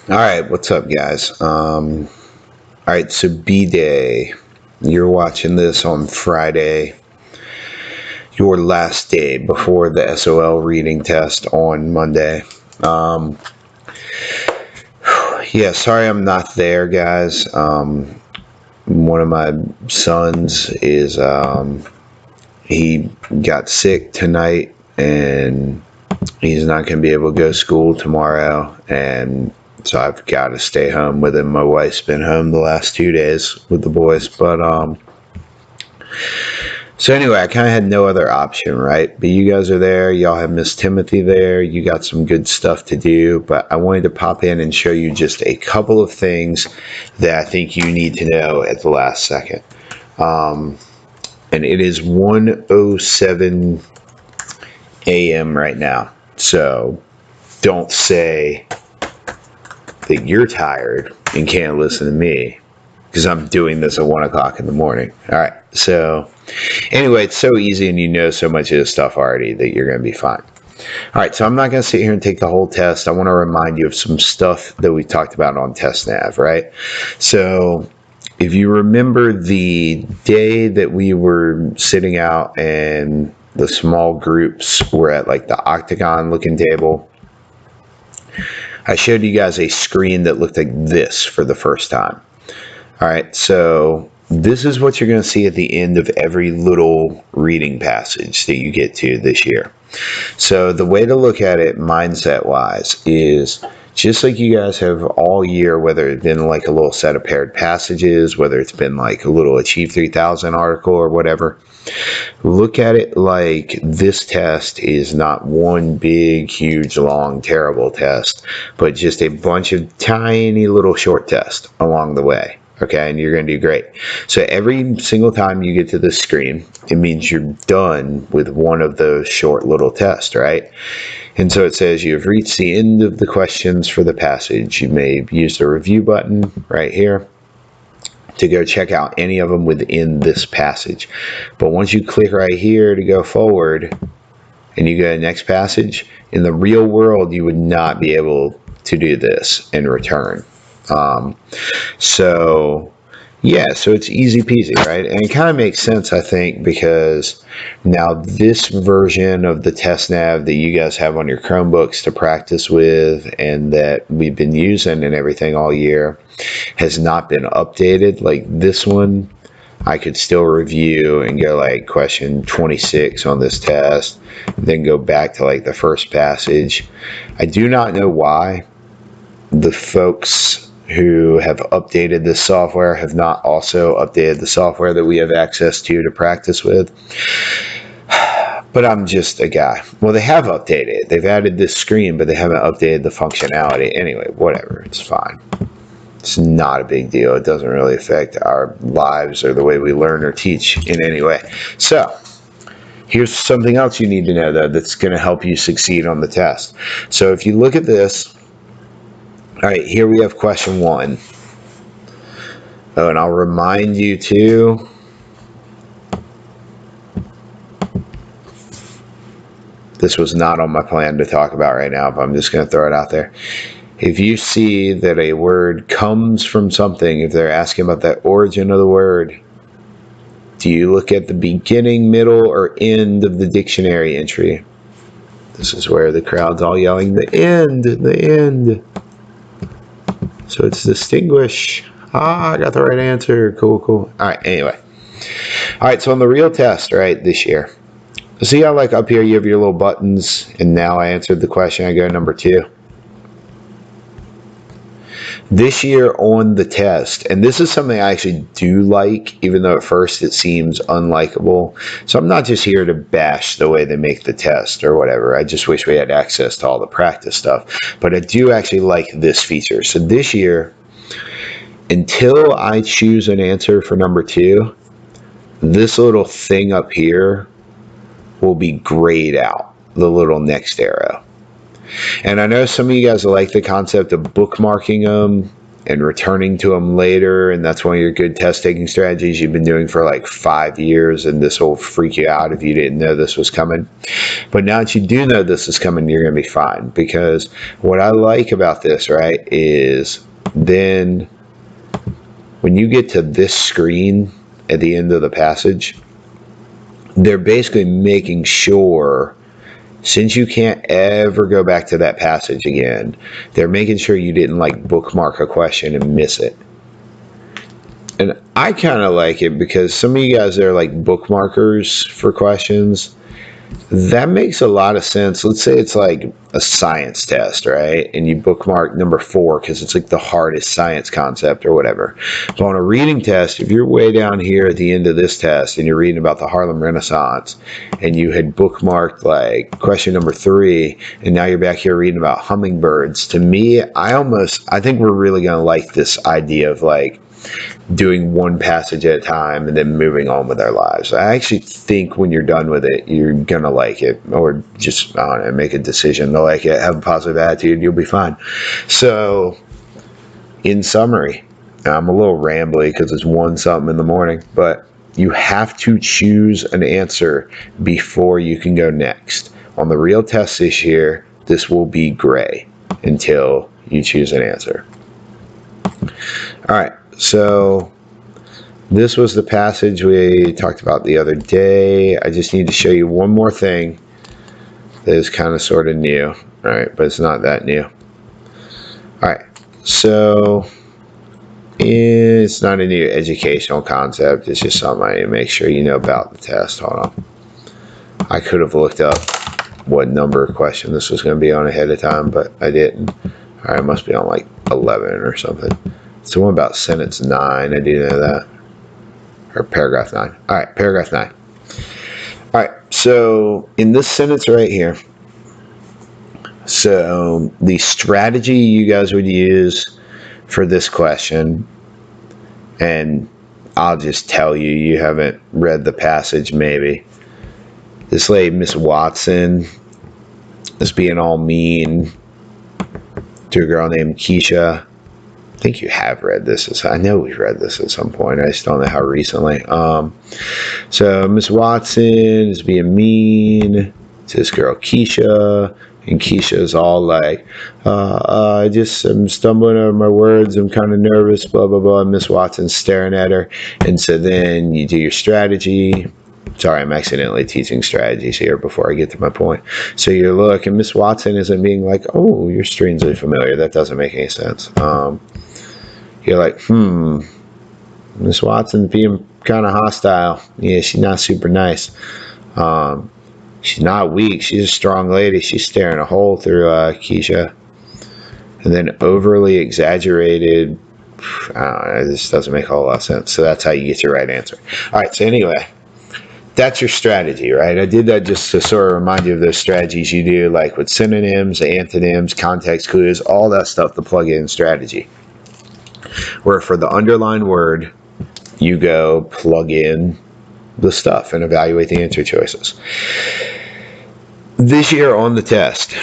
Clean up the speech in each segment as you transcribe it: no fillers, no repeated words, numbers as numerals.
All right, what's up, guys? All right, so B-Day. You're watching this on Friday, your last day before the SOL reading test on Monday. Yeah, sorry I'm not there, guys. One of my sons is, he got sick tonight, and he's not going to be able to go to school tomorrow, and so I've got to stay home with him. My wife's been home the last 2 days with the boys, but so anyway, I kind of had no other option, right? But you guys are there. Y'all have Miss Timothy there. You got some good stuff to do, but I wanted to pop in and show you just a couple of things that I think you need to know at the last second. And it is 1:07 a.m. right now. So don't say that you're tired and can't listen to me, because I'm doing this at 1 o'clock in the morning. All right. So anyway, it's so easy, and you know so much of this stuff already that you're going to be fine. All right. So I'm not going to sit here and take the whole test. I want to remind you of some stuff that we talked about on TestNav, right? So if you remember the day that we were sitting out and the small groups were at like the octagon looking table, I showed you guys a screen that looked like this for the first time. All right, so this is what you're going to see at the end of every little reading passage that you get to this year. So the way to look at it mindset-wise is just like you guys have all year, whether it's been like a little set of paired passages, whether it's been like a little Achieve 3000 article or whatever, look at it like this test is not one big, huge, long, terrible test, but just a bunch of tiny little short tests along the way. Okay, and you're going to do great. So every single time you get to this screen, it means you're done with one of those short little tests, right? And so it says you have reached the end of the questions for the passage. You may use the review button right here to go check out any of them within this passage. But once you click right here to go forward and you go to the next passage, in the real world, you would not be able to do this in return. So it's easy peasy, right? And it kind of makes sense, I think, because now this version of the TestNav that you guys have on your Chromebooks to practice with and that we've been using and everything all year has not been updated. Like this one, I could still review and go like question 26 on this test, then go back to like the first passage. I do not know why the folks who have updated this software have not also updated the software that we have access to practice with. But I'm just a guy. Well, they have updated. They've added this screen, but they haven't updated the functionality. Anyway, whatever. It's fine. It's not a big deal. It doesn't really affect our lives or the way we learn or teach in any way. So here's something else you need to know, though, that's going to help you succeed on the test. So if you look at this, all right, here we have question 1. Oh, and I'll remind you too, this was not on my plan to talk about right now, but I'm just going to throw it out there. If you see that a word comes from something, if they're asking about the origin of the word, do you look at the beginning, middle, or end of the dictionary entry? This is where the crowd's all yelling, the end, the end. So it's distinguish. I got the right answer. Cool. All right, anyway. All right, so on the real test, right, this year, see how like up here you have your little buttons, and now I answered the question, I go number 2. This year on the test, and this is something I actually do like, even though at first it seems unlikable. So I'm not just here to bash the way they make the test or whatever. I just wish we had access to all the practice stuff. But I do actually like this feature. So this year, until I choose an answer for number 2, this little thing up here will be grayed out, the little next arrow. And I know some of you guys like the concept of bookmarking them and returning to them later, and that's one of your good test taking strategies you've been doing for like 5 years, and this will freak you out if you didn't know this was coming. But now that you do know this is coming, you're going to be fine, because what I like about this, right, is then when you get to this screen at the end of the passage, they're basically making sure, since you can't ever go back to that passage again, they're making sure you didn't like bookmark a question and miss it. And I kind of like it because some of you guys are like bookmarkers for questions. That makes a lot of sense. Let's say it's like a science test, right? And you bookmark number 4 because it's like the hardest science concept or whatever. But on a reading test, if you're way down here at the end of this test and you're reading about the Harlem Renaissance and you had bookmarked like question number 3 and now you're back here reading about hummingbirds, to me, I think we're really going to like this idea of like doing one passage at a time and then moving on with our lives. I actually think when you're done with it, you're going to like it, or just, I don't know, make a decision to like it, have a positive attitude, you'll be fine. So, in summary, I'm a little rambly because it's 1-something in the morning, but you have to choose an answer before you can go next. On the real test this year, this will be gray until you choose an answer. All right. So this was the passage we talked about the other day. I just need to show you one more thing that is kind of sort of new. All right, but it's not that new. All right, so it's not a new educational concept. It's just something I need to make sure you know about the test. Hold on. I could have looked up what number of question this was going to be on ahead of time, but I didn't. All right, it must be on like 11 or something. It's the one about sentence 9. I do know that. Or paragraph 9. All right, paragraph 9. All right, so in this sentence right here, so the strategy you guys would use for this question, and I'll just tell you, you haven't read the passage maybe. This lady, Miss Watson, is being all mean to a girl named Keisha. I think you have read this. I know we've read this at some point. I just don't know how recently. So Miss Watson is being mean to this girl Keisha, and Keisha's all like, I just am stumbling over my words. I'm kind of nervous, blah, blah, blah. Miss Watson's staring at her. And so then you do your strategy. Sorry, I'm accidentally teaching strategies here before I get to my point. So you look, and Miss Watson isn't being like, oh, you're strangely familiar. That doesn't make any sense. You're like, Miss Watson's being kind of hostile. Yeah, she's not super nice. She's not weak. She's a strong lady. She's staring a hole through Keisha. And then overly exaggerated. I don't know, this doesn't make a whole lot of sense. So that's how you get your right answer. All right, so anyway, that's your strategy, right? I did that just to sort of remind you of those strategies you do, like with synonyms, antonyms, context clues, all that stuff, the plug-in strategy. Where for the underlined word, you go plug in the stuff and evaluate the answer choices. This year on the test,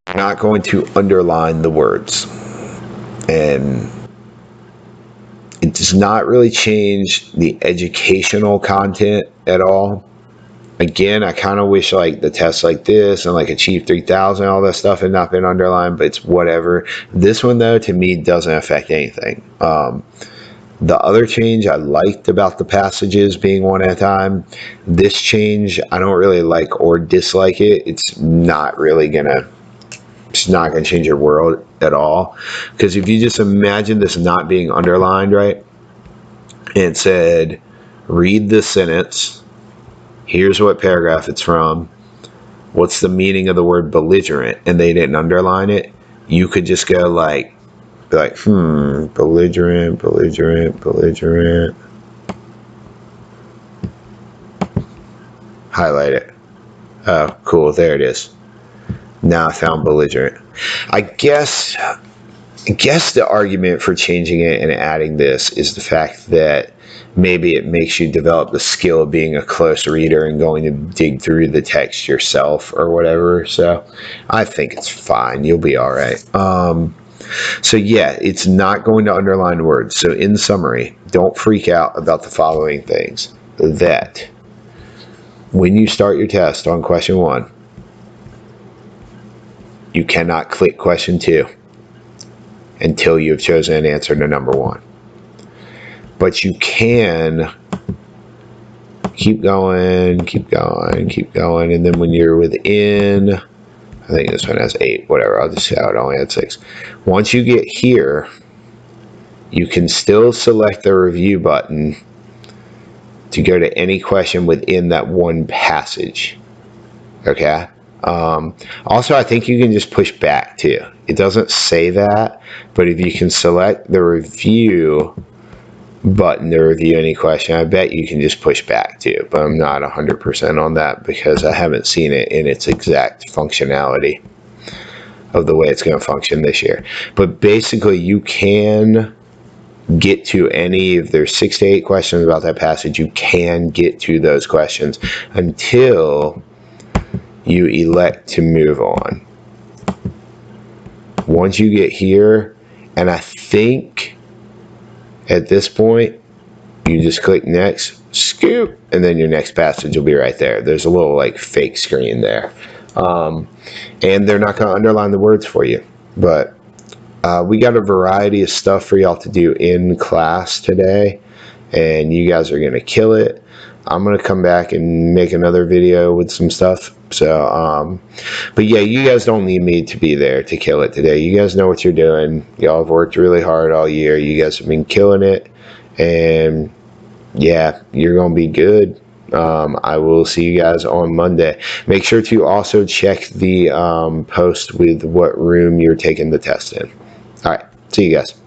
I'm not going to underline the words. And it does not really change the educational content at all. Again, I kind of wish like the tests like this and like Achieve 3000, all that stuff had not been underlined, but it's whatever. This one though, to me, doesn't affect anything. The other change I liked about the passages being one at a time. This change, I don't really like or dislike it. It's not gonna change your world at all. Because if you just imagine this not being underlined, right? And it said, read the sentence. Here's what paragraph it's from. What's the meaning of the word belligerent? And they didn't underline it. You could just go like, be like, belligerent, belligerent, belligerent. Highlight it. Oh, cool. There it is. Now I found belligerent. I guess the argument for changing it and adding this is the fact that maybe it makes you develop the skill of being a close reader and going to dig through the text yourself or whatever. So I think it's fine. You'll be all right. So yeah, it's not going to underline words. So in summary, don't freak out about the following things. That when you start your test on question 1, you cannot click question 2 until you have chosen an answer to number 1. But you can keep going, keep going, keep going, and then when you're within, I think this one has 8, whatever, I'll just say it only had 6. Once you get here, you can still select the review button to go to any question within that one passage. Okay? Also, I think you can just push back too. It doesn't say that, but if you can select the review button to review any question, I bet you can just push back too, but I'm not 100% on that because I haven't seen it in its exact functionality of the way it's going to function this year. But basically, you can get to any, if there's 6 to 8 questions about that passage, you can get to those questions until you elect to move on. Once you get here, and I think at this point, you just click next, scoop, and then your next passage will be right there. There's a little like fake screen there. And they're not going to underline the words for you. But we got a variety of stuff for y'all to do in class today, and you guys are going to kill it. I'm going to come back and make another video with some stuff. So, but yeah, you guys don't need me to be there to kill it today. You guys know what you're doing. Y'all have worked really hard all year. You guys have been killing it. And yeah, you're going to be good. I will see you guys on Monday. Make sure to also check the post with what room you're taking the test in. All right. See you guys.